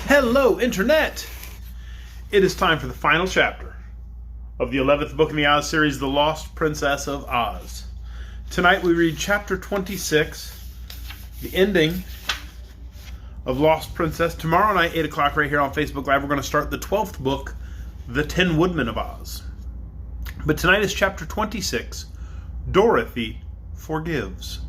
Hello, Internet! It is time for the final chapter of the 11th book in the Oz series, The Lost Princess of Oz. Tonight we read chapter 26, the ending of Lost Princess. Tomorrow night, 8 o'clock, right here on Facebook Live, we're going to start the 12th book, The Tin Woodman of Oz. But tonight is chapter 26, Dorothy Forgives.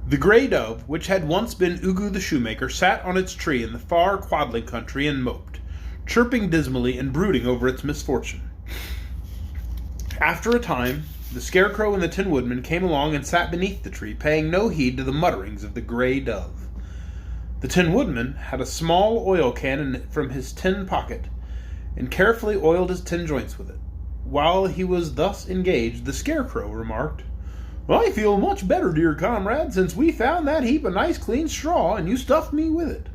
The gray dove, which had once been Ugu the shoemaker, sat on its tree in the far Quadling country and moped, chirping dismally and brooding over its misfortune. After a time, the Scarecrow and the Tin Woodman came along and sat beneath the tree, paying no heed to the mutterings of the gray dove. The Tin Woodman had a small oil can from his tin pocket, and carefully oiled his tin joints with it. While he was thus engaged, the Scarecrow remarked, "I feel much better, dear comrade, since we found that heap of nice clean straw, and you stuffed me with it."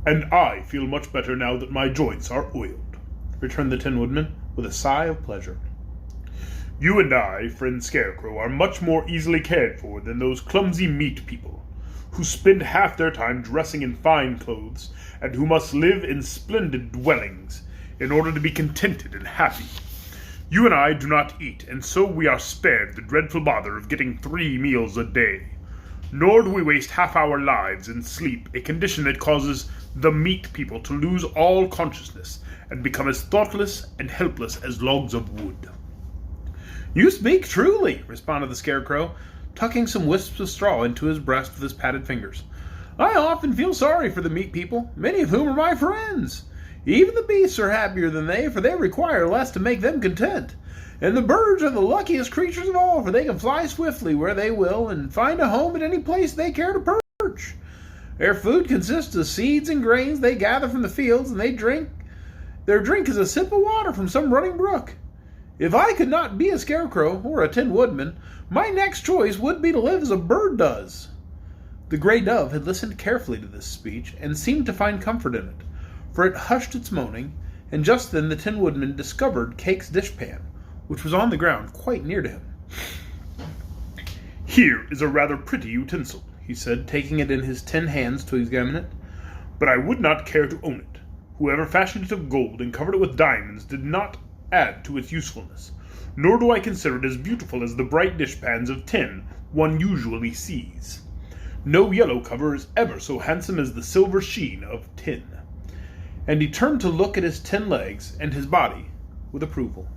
"And I feel much better now that my joints are oiled," returned the Tin Woodman, with a sigh of pleasure. "You and I, friend Scarecrow, are much more easily cared for than those clumsy meat people, who spend half their time dressing in fine clothes, and who must live in splendid dwellings, in order to be contented and happy. You and I do not eat, and so we are spared the dreadful bother of getting 3 meals a day. Nor do we waste half our lives in sleep, a condition that causes the meat people to lose all consciousness and become as thoughtless and helpless as logs of wood." "You speak truly," responded the Scarecrow, tucking some wisps of straw into his breast with his padded fingers. "I often feel sorry for the meat people, many of whom are my friends. Even the beasts are happier than they, for they require less to make them content. And the birds are the luckiest creatures of all, for they can fly swiftly where they will and find a home at any place they care to perch. Their food consists of seeds and grains they gather from the fields, and their drink is a sip of water from some running brook. If I could not be a Scarecrow or a Tin Woodman, my next choice would be to live as a bird does." The gray dove had listened carefully to this speech, and seemed to find comfort in it, for it hushed its moaning, and just then the Tin Woodman discovered Cake's dishpan, which was on the ground quite near to him. "Here is a rather pretty utensil," he said, taking it in his tin hands to examine it, "but I would not care to own it. Whoever fashioned it of gold and covered it with diamonds did not add to its usefulness, nor do I consider it as beautiful as the bright dishpans of tin one usually sees. No yellow cover is ever so handsome as the silver sheen of tin." And he turned to look at his tin legs and his body with approval.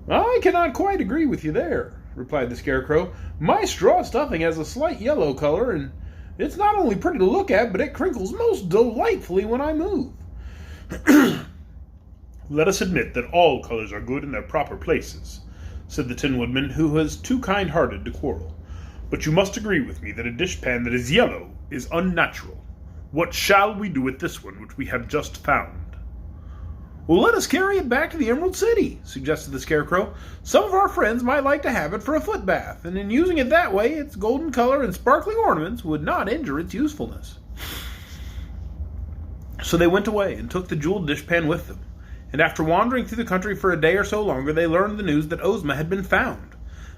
"I cannot quite agree with you there," replied the Scarecrow. "My straw stuffing has a slight yellow color, and it's not only pretty to look at, but it crinkles most delightfully when I move." "Let us admit that all colors are good in their proper places," said the Tin Woodman, who was too kind-hearted to quarrel. "But you must agree with me that a dishpan that is yellow is unnatural. What shall we do with this one which we have just found?" "Well, let us carry it back to the Emerald City," suggested the Scarecrow. "Some of our friends might like to have it for a foot bath, and in using it that way, its golden color and sparkling ornaments would not injure its usefulness." So they went away and took the jeweled dishpan with them, and after wandering through the country for a day or so longer, they learned the news that Ozma had been found.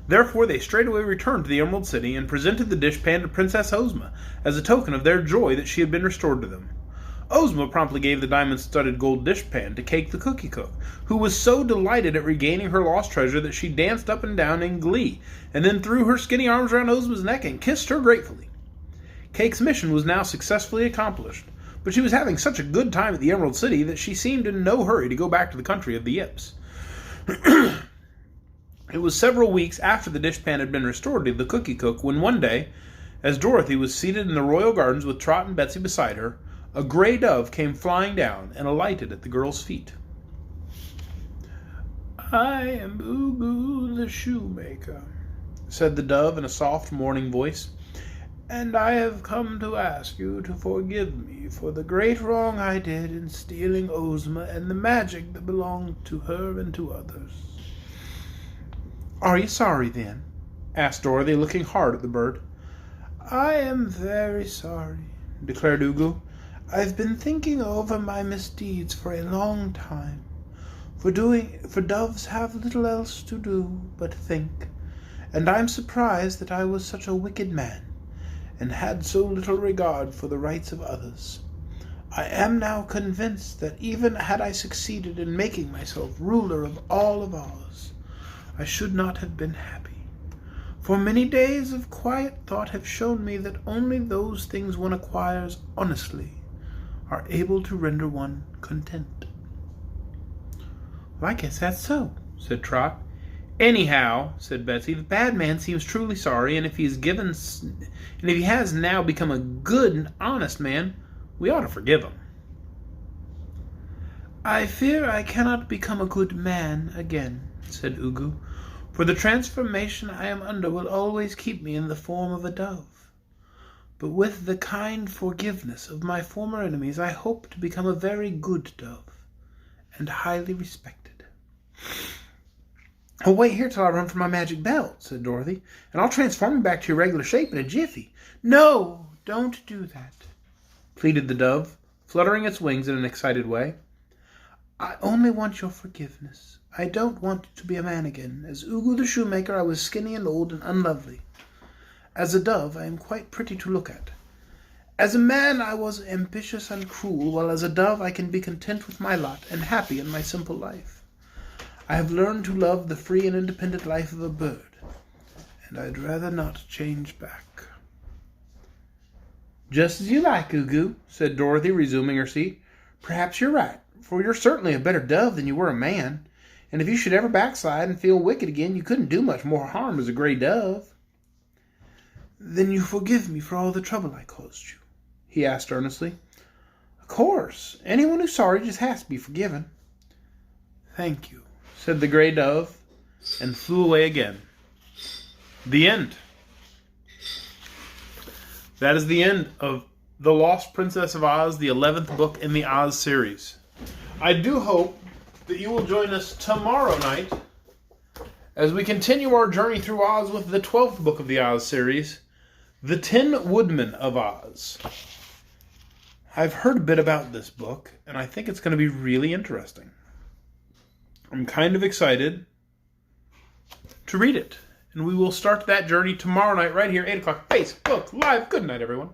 Therefore they straightway returned to the Emerald City and presented the dishpan to Princess Ozma as a token of their joy that she had been restored to them. Ozma promptly gave the diamond-studded gold dishpan to Cake the Cookie Cook, who was so delighted at regaining her lost treasure that she danced up and down in glee, and then threw her skinny arms around Ozma's neck and kissed her gratefully. Cake's mission was now successfully accomplished, but she was having such a good time at the Emerald City that she seemed in no hurry to go back to the country of the Yips. It was several weeks after the dishpan had been restored to the Cookie Cook when one day, as Dorothy was seated in the royal gardens with Trot and Betsy beside her, a gray dove came flying down and alighted at the girl's feet. "I am Ugu the shoemaker," said the dove in a soft morning voice, "and I have come to ask you to forgive me for the great wrong I did in stealing Ozma and the magic that belonged to her and to others." "Are you sorry, then?" asked Dorothy, looking hard at the bird. "I am very sorry," declared Ugu. "I've been thinking over my misdeeds for a long time. For doves have little else to do but think, and I'm surprised that I was such a wicked man, and had so little regard for the rights of others. I am now convinced that even had I succeeded in making myself ruler of all of Oz, I should not have been happy. For many days of quiet thought have shown me that only those things one acquires honestly are able to render one content. Well, I guess that's so, said Trot. Anyhow, said Betsy, the bad man seems truly sorry, and if he has now become a good and honest man, we ought to forgive him. I fear I cannot become a good man again, said Ugu, for the transformation I am under will always keep me in the form of a dove. But with the kind forgiveness of my former enemies, I hope to become a very good dove, and highly respected. Oh, wait here till I run for my magic belt, said Dorothy, and I'll transform you back to your regular shape in a jiffy. No, don't do that, pleaded the dove, fluttering its wings in an excited way. I only want your forgiveness. I don't want to be a man again. As Ugu the shoemaker, I was skinny and old and unlovely. As a dove, I am quite pretty to look at. As a man, I was ambitious and cruel, while as a dove I can be content with my lot and happy in my simple life. I have learned to love the free and independent life of a bird, and I'd rather not change back. Just as you like, Ugu, said Dorothy, resuming her seat. Perhaps you're right, for you're certainly a better dove than you were a man, and if you should ever backslide and feel wicked again, you couldn't do much more harm as a gray dove. Then you forgive me for all the trouble I caused you? He asked earnestly. Of course. Anyone who's sorry just has to be forgiven. Thank you, said the gray dove, and flew away again. The end. That is the end of The Lost Princess of Oz, the 11th book in the Oz series. I do hope that you will join us tomorrow night as we continue our journey through Oz with the 12th book of the Oz series, The Tin Woodman of Oz. I've heard a bit about this book, and I think it's going to be really interesting. I'm kind of excited to read it. And we will start that journey tomorrow night right here, 8 o'clock, Facebook Live. Good night, everyone.